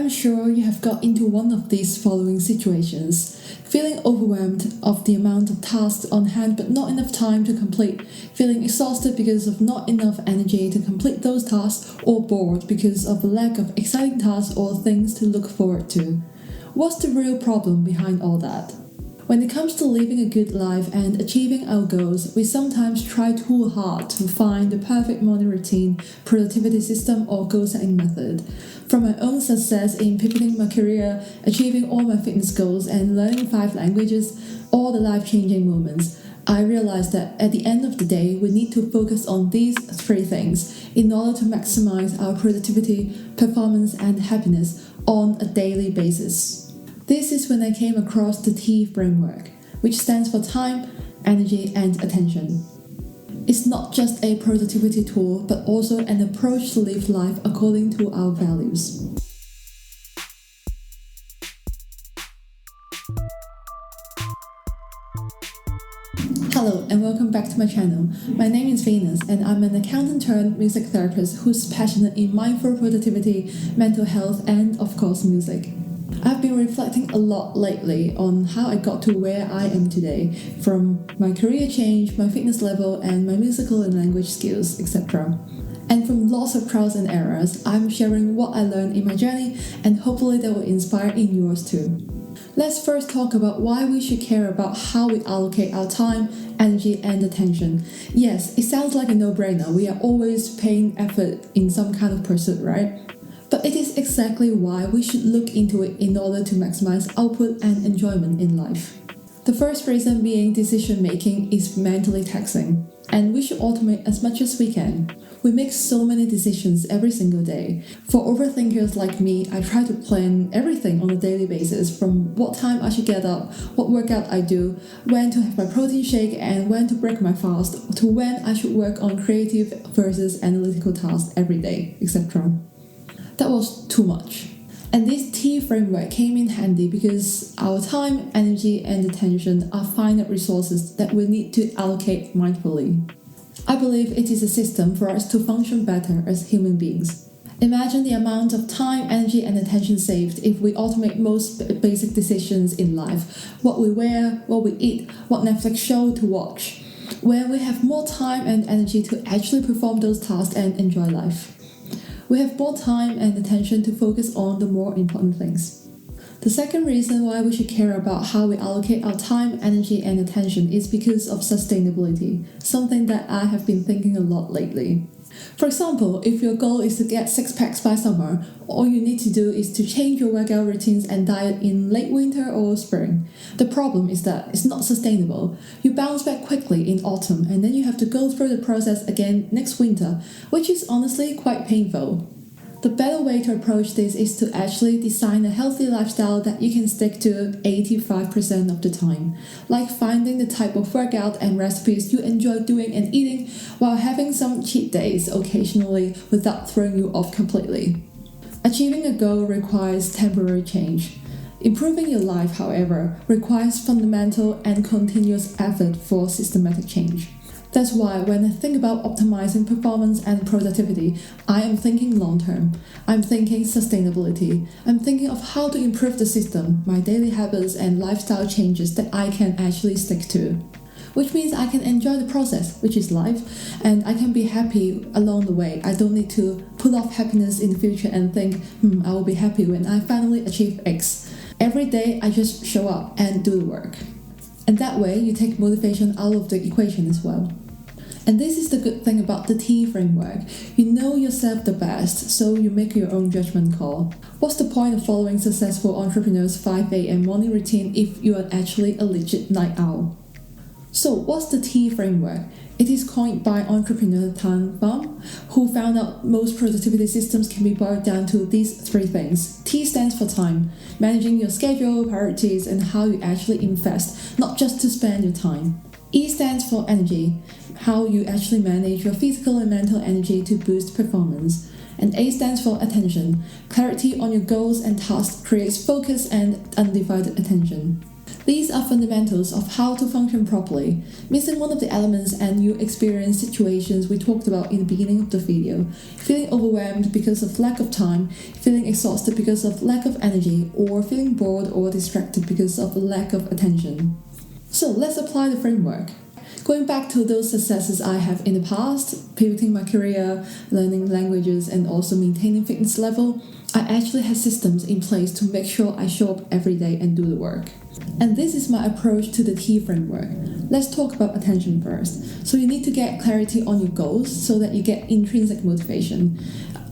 I'm sure you have got into one of these following situations. Feeling overwhelmed of the amount of tasks on hand but not enough time to complete, feeling exhausted because of not enough energy to complete those tasks, or bored because of a lack of exciting tasks or things to look forward to. What's the real problem behind all that? When it comes to living a good life and achieving our goals, we sometimes try too hard to find the perfect morning routine, productivity system, or goal-setting method. From my own success in pivoting my career, achieving all my fitness goals, and learning 5 languages, all the life-changing moments, I realized that at the end of the day, we need to focus on these 3 things in order to maximize our productivity, performance, and happiness on a daily basis. This is when I came across the T framework, which stands for time, energy, and attention. It's not just a productivity tool, but also an approach to live life according to our values. Hello and welcome back to my channel. My name is Venus and I'm an accountant turned music therapist who's passionate in mindful productivity, mental health, and of course music. I've been reflecting a lot lately on how I got to where I am today, from my career change, my fitness level, and my musical and language skills, etc. And from lots of trials and errors, I'm sharing what I learned in my journey, and hopefully that will inspire in yours too. Let's first talk about why we should care about how we allocate our time, energy, and attention. Yes, it sounds like a no-brainer. We are always paying effort in some kind of pursuit, right? But it is exactly why we should look into it in order to maximize output and enjoyment in life. The first reason being decision-making is mentally taxing, and we should automate as much as we can. We make so many decisions every single day. For overthinkers like me, I try to plan everything on a daily basis, from what time I should get up, what workout I do, when to have my protein shake, and when to break my fast, to when I should work on creative versus analytical tasks every day, etc. That was too much. And this T framework came in handy because our time, energy, and attention are finite resources that we need to allocate mindfully. I believe it is a system for us to function better as human beings. Imagine the amount of time, energy, and attention saved if we automate most basic decisions in life. What we wear, what we eat, what Netflix show to watch. Where we have more time and energy to actually perform those tasks and enjoy life. We have more time and attention to focus on the more important things. The second reason why we should care about how we allocate our time, energy, and attention is because of sustainability, something that I have been thinking a lot lately. For example, if your goal is to get 6 packs by summer, all you need to do is to change your workout routines and diet in late winter or spring. The problem is that it's not sustainable. You bounce back quickly in autumn and then you have to go through the process again next winter, which is honestly quite painful. The better way to approach this is to actually design a healthy lifestyle that you can stick to 85% of the time, like finding the type of workout and recipes you enjoy doing and eating while having some cheat days occasionally without throwing you off completely. Achieving a goal requires temporary change. Improving your life, however, requires fundamental and continuous effort for systematic change. That's why when I think about optimizing performance and productivity, I am thinking long-term. I'm thinking sustainability. I'm thinking of how to improve the system, my daily habits, and lifestyle changes that I can actually stick to. Which means I can enjoy the process, which is life, and I can be happy along the way. I don't need to put off happiness in the future and think, I will be happy when I finally achieve X. Every day I just show up and do the work. And that way you take motivation out of the equation as well. And this is the good thing about the T framework. You know yourself the best, so you make your own judgment call. What's the point of following successful entrepreneurs' 5 a.m. morning routine if you are actually a legit night owl? So what's the T framework? It is coined by entrepreneur Thanh Pham, who found out most productivity systems can be boiled down to these 3 things. T stands for time, managing your schedule, priorities, and how you actually invest, not just to spend your time. E stands for energy, how you actually manage your physical and mental energy to boost performance. And A stands for attention, clarity on your goals and tasks creates focus and undivided attention. These are fundamentals of how to function properly. Missing one of the elements and you experience situations we talked about in the beginning of the video. Feeling overwhelmed because of lack of time, feeling exhausted because of lack of energy, or feeling bored or distracted because of lack of attention. So let's apply the framework. Going back to those successes I have in the past, pivoting my career, learning languages, and also maintaining fitness level, I actually had systems in place to make sure I show up every day and do the work. And this is my approach to the T framework. Let's talk about attention first. So you need to get clarity on your goals so that you get intrinsic motivation.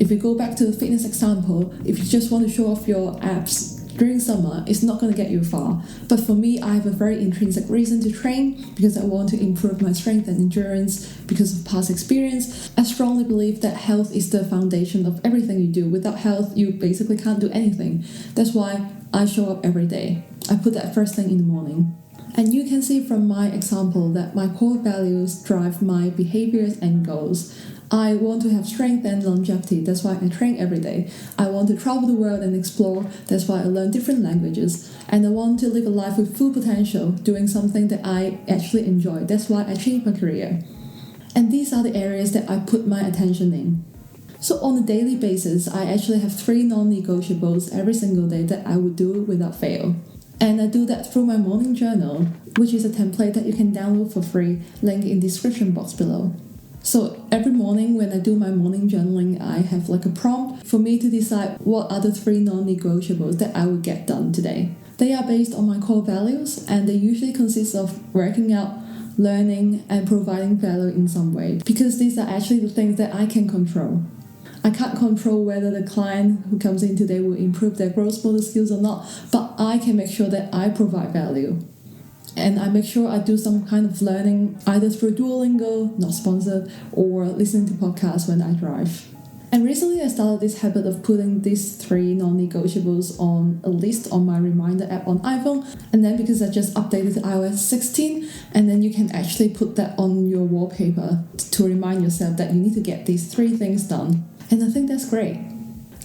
If we go back to the fitness example, if you just want to show off your abs during summer, it's not going to get you far. But for me, I have a very intrinsic reason to train because I want to improve my strength and endurance because of past experience. I strongly believe that health is the foundation of everything you do. Without health, you basically can't do anything. That's why I show up every day. I put that first thing in the morning. And you can see from my example that my core values drive my behaviors and goals. I want to have strength and longevity, that's why I train every day. I want to travel the world and explore, that's why I learn different languages. And I want to live a life with full potential, doing something that I actually enjoy, that's why I changed my career. And these are the areas that I put my attention in. So on a daily basis, I actually have 3 non-negotiables every single day that I would do without fail. And I do that through my morning journal, which is a template that you can download for free, link in the description box below. So every morning when I do my morning journaling, I have like a prompt for me to decide what are the 3 non-negotiables that I will get done today. They are based on my core values and they usually consist of working out, learning, and providing value in some way because these are actually the things that I can control. I can't control whether the client who comes in today will improve their growth motor skills or not, but I can make sure that I provide value. And I make sure I do some kind of learning either through Duolingo, not sponsored, or listening to podcasts when I drive. And recently I started this habit of putting these 3 non-negotiables on a list on my reminder app on iPhone. And then because I just updated to iOS 16, and then you can actually put that on your wallpaper to remind yourself that you need to get these 3 things done. And I think that's great.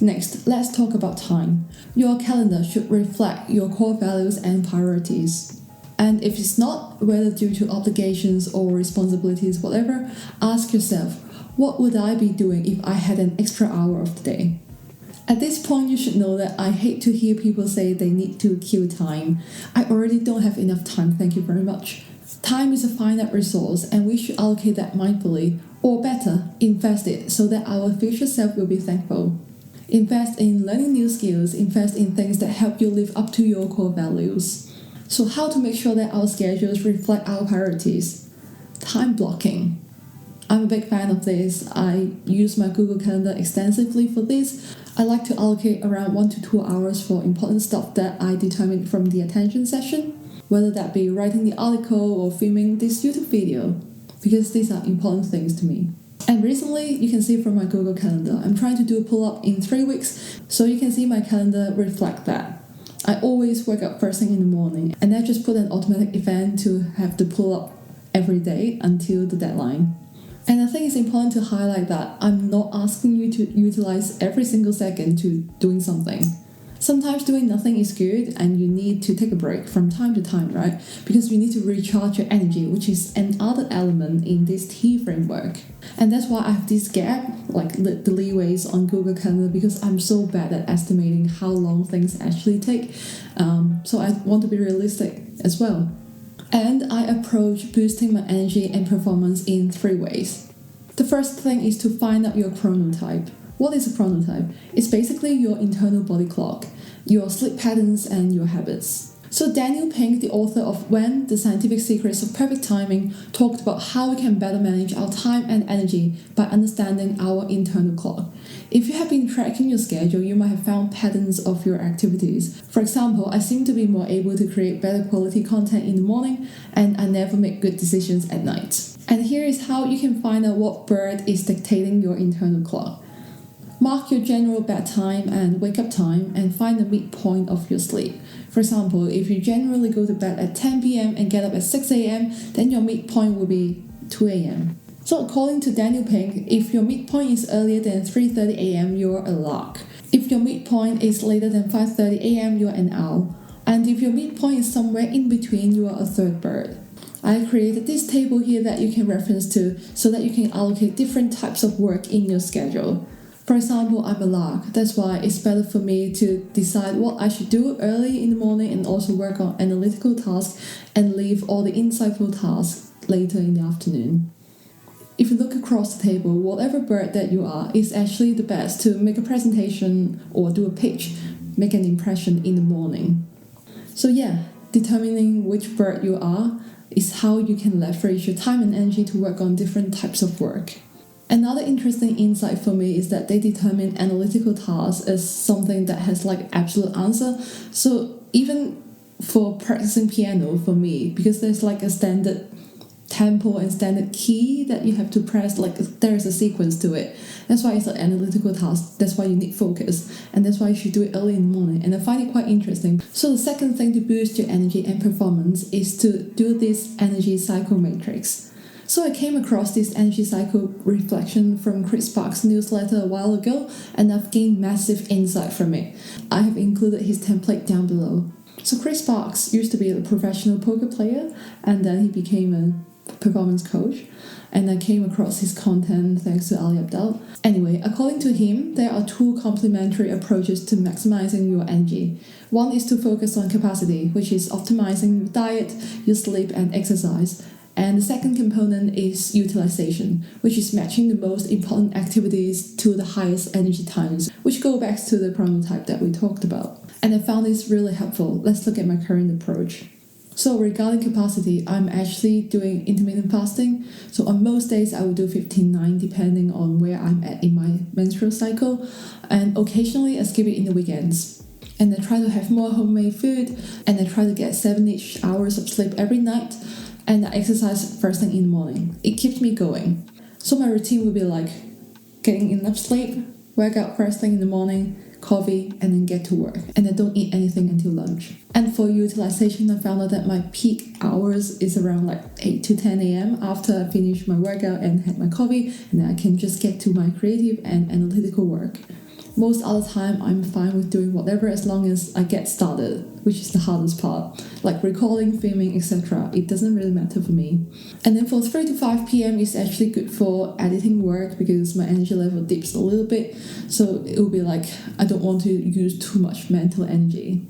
Next, let's talk about time. Your calendar should reflect your core values and priorities. And if it's not, whether due to obligations or responsibilities, whatever, ask yourself, what would I be doing if I had an extra hour of the day? At this point, you should know that I hate to hear people say they need to kill time. I already don't have enough time, thank you very much. Time is a finite resource and we should allocate that mindfully, or better, invest it so that our future self will be thankful. Invest in learning new skills, invest in things that help you live up to your core values. So how to make sure that our schedules reflect our priorities? Time blocking. I'm a big fan of this. I use my Google Calendar extensively for this. I like to allocate around 1 to 2 hours for important stuff that I determine from the attention session, whether that be writing the article or filming this YouTube video, because these are important things to me. And recently, you can see from my Google Calendar, I'm trying to do a pull-up in 3 weeks, so you can see my calendar reflect that. I always wake up first thing in the morning, and I just put an automatic event to have the pull-up every day until the deadline. And I think it's important to highlight that I'm not asking you to utilize every single second to doing something. Sometimes doing nothing is good and you need to take a break from time to time, right? Because you need to recharge your energy, which is another element in this T framework. And that's why I have this gap, like the leeways on Google Calendar, because I'm so bad at estimating how long things actually take. So I want to be realistic as well. And I approach boosting my energy and performance in 3 ways. The first thing is to find out your chronotype. What is a chronotype? It's basically your internal body clock, your sleep patterns and your habits. So Daniel Pink, the author of When, The Scientific Secrets of Perfect Timing, talked about how we can better manage our time and energy by understanding our internal clock. If you have been tracking your schedule, you might have found patterns of your activities. For example, I seem to be more able to create better quality content in the morning, and I never make good decisions at night. And here is how you can find out what bird is dictating your internal clock. Mark your general bedtime and wake-up time and find the midpoint of your sleep. For example, if you generally go to bed at 10 p.m. and get up at 6 a.m., then your midpoint will be 2 a.m. So according to Daniel Pink, if your midpoint is earlier than 3:30 a.m., you're a lark. If your midpoint is later than 5:30 a.m., you're an owl. And if your midpoint is somewhere in between, you are a third bird. I created this table here that you can reference to so that you can allocate different types of work in your schedule. For example, I'm a lark. That's why it's better for me to decide what I should do early in the morning and also work on analytical tasks and leave all the insightful tasks later in the afternoon. If you look across the table, whatever bird that you are is actually the best to make a presentation or do a pitch, make an impression in the morning. So yeah, determining which bird you are is how you can leverage your time and energy to work on different types of work. Another interesting insight for me is that they determine analytical tasks as something that has like absolute answer. So even for practicing piano for me, because there's like a standard tempo and standard key that you have to press, like there's a sequence to it. That's why it's an analytical task. That's why you need focus, and that's why you should do it early in the morning. And I find it quite interesting. So the second thing to boost your energy and performance is to do this energy cycle matrix. So I came across this energy cycle reflection from Chris Park's newsletter a while ago, and I've gained massive insight from it. I have included his template down below. So Chris Parks used to be a professional poker player, and then he became a performance coach, and I came across his content thanks to Ali Abdal. Anyway, according to him, there are two complementary approaches to maximizing your energy. One is to focus on capacity, which is optimizing your diet, your sleep, and exercise. And the second component is utilization, which is matching the most important activities to the highest energy times, which go back to the chronotype that we talked about. And I found this really helpful. Let's look at my current approach. So regarding capacity, I'm actually doing intermittent fasting. So on most days, I will do 15-9 depending on where I'm at in my menstrual cycle. And occasionally, I skip it in the weekends. And I try to have more homemade food. And I try to get 7-ish hours of sleep every night. And I exercise first thing in the morning. It keeps me going. So my routine would be like getting enough sleep, work out first thing in the morning, coffee, and then get to work. And I don't eat anything until lunch. And for utilization, I found out that my peak hours is around like 8 to 10 a.m. after I finish my workout and had my coffee, and then I can just get to my creative and analytical work. Most other time, I'm fine with doing whatever as long as I get started, which is the hardest part, like recording, filming, etc. It doesn't really matter for me. And then for 3 to 5 p.m. is actually good for editing work because my energy level dips a little bit. So it will be like I don't want to use too much mental energy.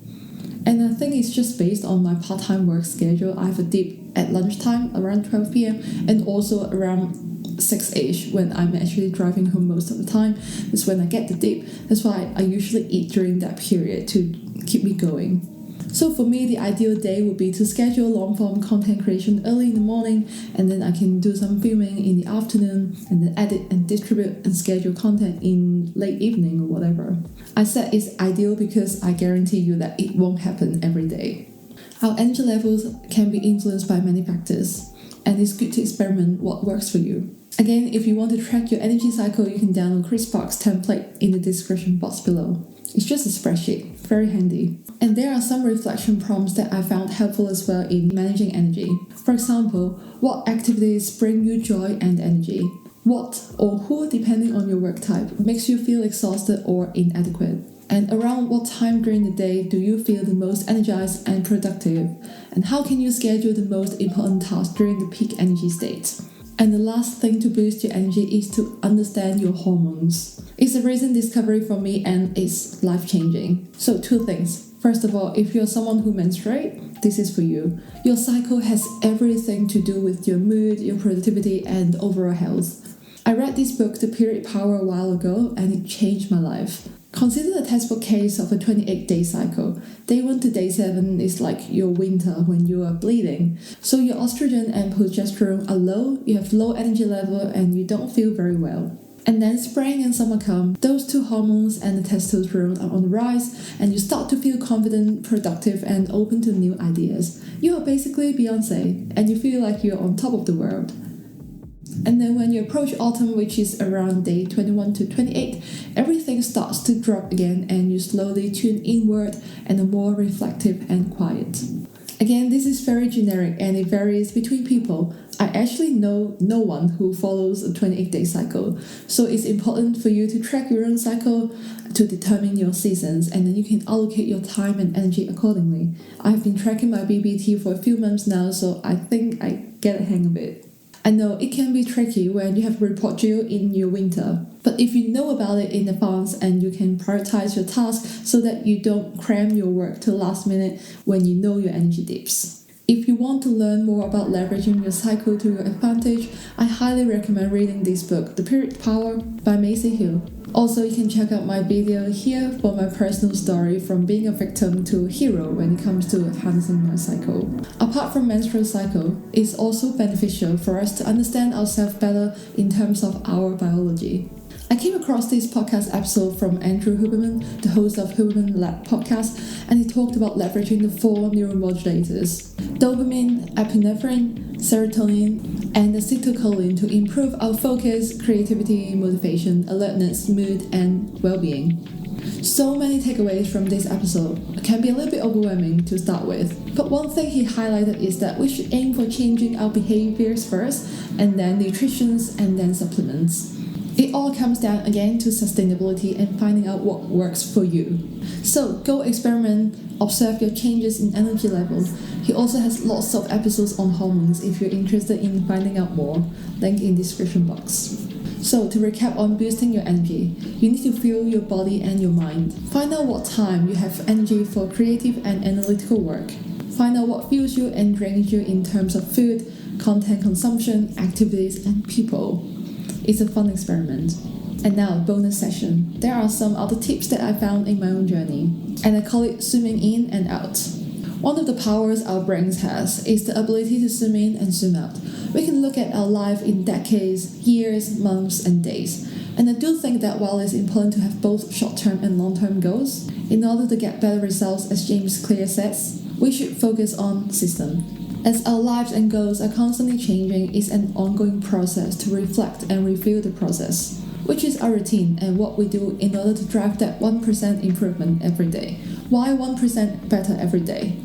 And I think it's just based on my part-time work schedule. I have a dip at lunchtime around 12 p.m. and also around 6-ish when I'm actually driving home most of the time. That's when I get the dip. That's why I usually eat during that period to keep me going. So for me, the ideal day would be to schedule long-form content creation early in the morning, and then I can do some filming in the afternoon, and then edit and distribute and schedule content in late evening or whatever. I said it's ideal because I guarantee you that it won't happen every day. Our energy levels can be influenced by many factors, and it's good to experiment what works for you. Again, if you want to track your energy cycle, you can download Chris Park's template in the description box below. It's just a spreadsheet, very handy. And there are some reflection prompts that I found helpful as well in managing energy. For example, what activities bring you joy and energy? What or who, depending on your work type, makes you feel exhausted or inadequate? And around what time during the day do you feel the most energized and productive? And how can you schedule the most important tasks during the peak energy states? And the last thing to boost your energy is to understand your hormones. It's a recent discovery for me and it's life-changing. So 2 things. First of all, if you're someone who menstruates, this is for you. Your cycle has everything to do with your mood, your productivity, and overall health. I read this book, The Period Power, a while ago, and it changed my life. Consider a textbook case of a 28-day cycle. Day 1 to day 7 is like your winter when you are bleeding. So your estrogen and progesterone are low, you have low energy level, and you don't feel very well. And then spring and summer come, those 2 hormones and the testosterone are on the rise, and you start to feel confident, productive, and open to new ideas. You are basically Beyonce, and you feel like you're on top of the world. And then when you approach autumn, which is around day 21 to 28, everything starts to drop again and you slowly tune inward and are more reflective and quiet. Again, this is very generic and it varies between people. I actually know no one who follows a 28-day cycle, so it's important for you to track your own cycle to determine your seasons, and then you can allocate your time and energy accordingly. I've been tracking my BBT for a few months now, so I think I get a hang of it. I know it can be tricky when you have a report due in your winter, but if you know about it in advance and you can prioritize your tasks so that you don't cram your work to the last minute when you know your energy dips. If you want to learn more about leveraging your cycle to your advantage, I highly recommend reading this book, The Period Power by Macy Hill. Also, you can check out my video here for my personal story from being a victim to a hero when it comes to harnessing my cycle. Apart from menstrual cycle, it's also beneficial for us to understand ourselves better in terms of our biology. I came across this podcast episode from Andrew Huberman, the host of Huberman Lab podcast, and he talked about leveraging the 4 neuromodulators: dopamine, epinephrine, serotonin, and acetylcholine to improve our focus, creativity, motivation, alertness, mood, and well-being. So many takeaways from this episode. It can be a little bit overwhelming to start with, but one thing he highlighted is that we should aim for changing our behaviors first, and then nutrition, and then supplements. It all comes down again to sustainability and finding out what works for you. So go experiment, observe your changes in energy levels. He also has lots of episodes on hormones if you're interested in finding out more. Link in description box. So to recap on boosting your energy, you need to fuel your body and your mind. Find out what time you have energy for creative and analytical work. Find out what fuels you and drains you in terms of food, content consumption, activities, and people. It's a fun experiment. And now, bonus session. There are some other tips that I found in my own journey, and I call it zooming in and out. One of the powers our brains has is the ability to zoom in and zoom out. We can look at our life in decades, years, months, and days. And I do think that while it's important to have both short-term and long-term goals, in order to get better results, as James Clear says, we should focus on system. As our lives and goals are constantly changing, it's an ongoing process to reflect and review the process, which is our routine and what we do in order to drive that 1% improvement every day. Why 1% better every day?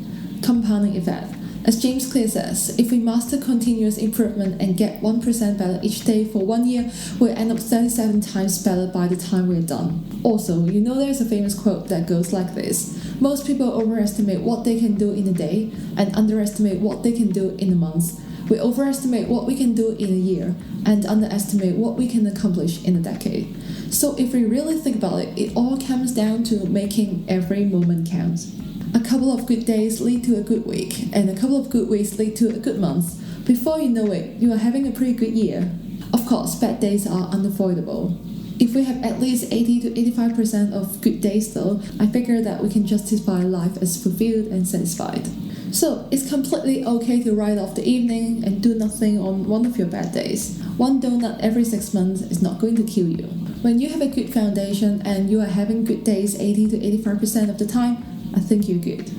Compounding effect. As James Clear says, if we master continuous improvement and get 1% better each day for 1 year, we'll end up 37 times better by the time we're done. Also, you know there's a famous quote that goes like this: most people overestimate what they can do in a day and underestimate what they can do in a month. We overestimate what we can do in a year and underestimate what we can accomplish in a decade. So if we really think about it, it all comes down to making every moment count. A couple of good days lead to a good week, and a couple of good weeks lead to a good month. Before you know it, you are having a pretty good year. Of course, bad days are unavoidable. If we have at least 80 to 85% of good days though, I figure that we can justify life as fulfilled and satisfied. So it's completely okay to write off the evening and do nothing on one of your bad days. One donut every 6 months is not going to kill you. When you have a good foundation and you are having good days 80 to 85% of the time, I think you're good.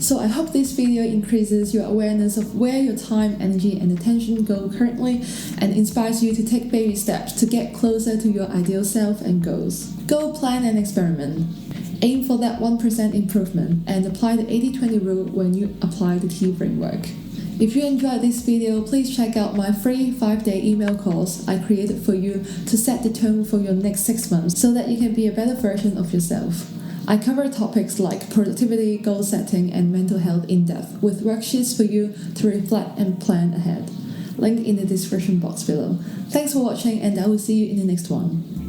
So I hope this video increases your awareness of where your time, energy, and attention go currently and inspires you to take baby steps to get closer to your ideal self and goals. Go plan and experiment. Aim for that 1% improvement and apply the 80-20 rule when you apply the T framework. If you enjoyed this video, please check out my free 5-day email course I created for you to set the tone for your next 6 months so that you can be a better version of yourself. I cover topics like productivity, goal setting, and mental health in depth with worksheets for you to reflect and plan ahead. Link in the description box below. Thanks for watching, and I will see you in the next one.